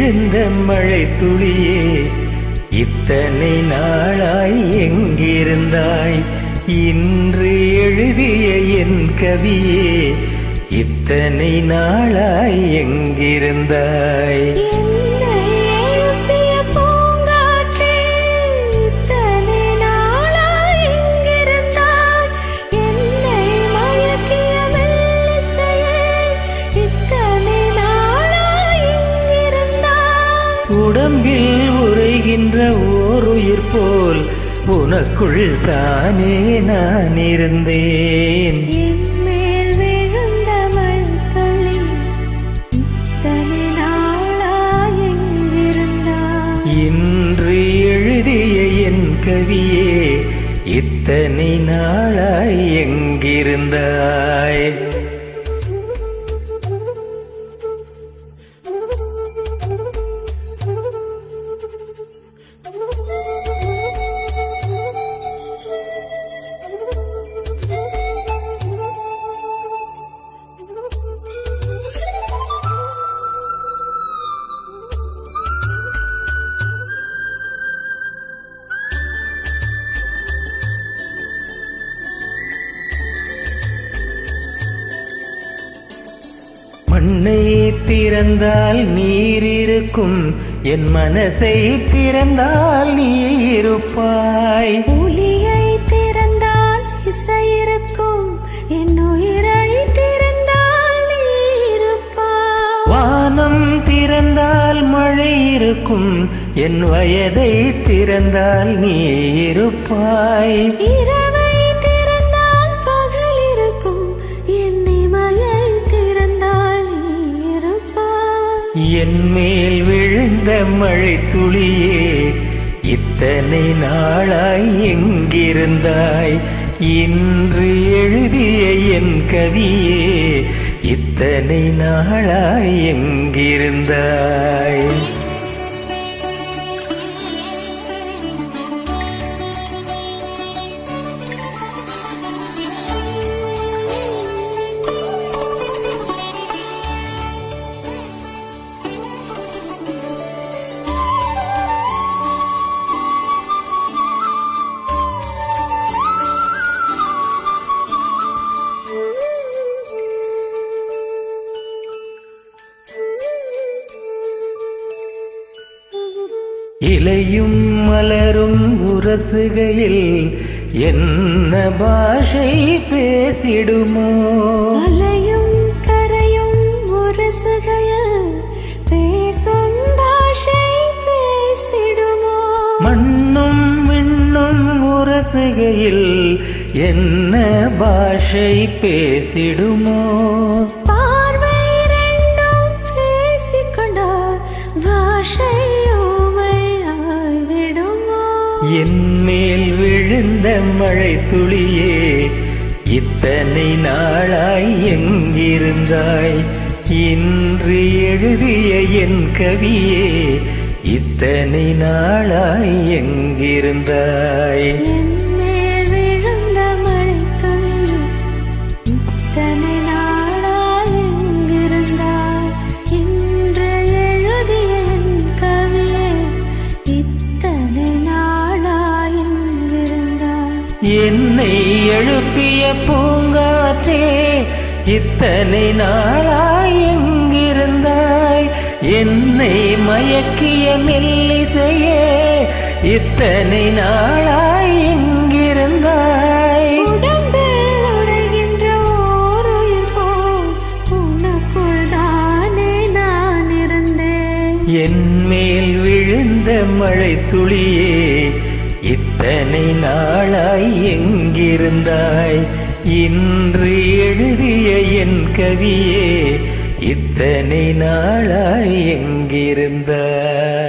விழுந்த மழை துளியே, இத்தனை நாளாய் எங்கிருந்தாய்? இன்று எழுதிய என் கவியே, இத்தனை நாளாய் எங்கிருந்தாய்? உடம்பில் உறைகின்ற ஓர் உயிர் போல் உனக்குள் தானே நான் இருந்தேன். என்மேல் விழுந்த மழைத்துளி, இத்தனை நாளாய் எங்கிருந்தாய்? இன்று எழுதிய என் கவியே, இத்தனை நாளாய் எங்கிருந்தாய்? மண்ணை திறந்தால் நீர் இருக்கும், என் மனசை திறந்தால் நீ இருப்பாய். ஒலியை திறந்தால் இசை இருக்கும், என் உயிரை திறந்தால் நீ இருப்பாய். வானம் திறந்தால் மழை இருக்கும், என் வயதை திறந்தால் நீ இருப்பாய். இரவை திறந்தால் பகல் இருக்கும், என் இமையை என் மேல் விழுந்த மழை துளியே, இத்தனை நாளாய் எங்கிருந்தாய்? இன்று எழுதிய என் கவியே, இத்தனை நாளாய் எங்கிருந்தாய்? இலையும் மலரும் உரசுகையில் என்ன பாஷை பேசிடுமோ? அலையும் கரையும் உரசுகையில் பேசும் பாஷை பேசிடுமோ? மண்ணும் விண்ணும் உரசுகையில் என்ன பாஷை பேசிடுமோ? பார்வை ரெண்டும் பேசிக்கொண்டால் பாஷை என் மேல் விழுந்த மழை துளியே, இத்தனை நாளாய் எங்கிருந்தாய்? இன்று எழுதிய என் கவியே, இத்தனை நாளாய் எங்கிருந்தாய்? என்மேல் விழுந்த மழைத்துளி, இத்தனை நாளாய் எங்கிருந்தாய்? இன்று எழுதிய என் கவியே, இத்தனை என்னை எழுப்பிய பூங்காற்றே, இத்தனை நாளாய் எங்கிருந்தாய்? என்னை மயக்கிய மெல்லிசையே, இத்தனை நாளாய் எங்கிருந்தாய்? உடம்பில் உறைகின்ற ஓர் உயிர் போல் உனக்குள் தானே நான் இருந்தேன். என் மேல் விழுந்த மழை துளியே, இத்தனை நாளாய் எங்கிருந்தாய்? இன்று எழுதிய என் கவியே, இத்தனை நாளாய் எங்கிருந்தாய்?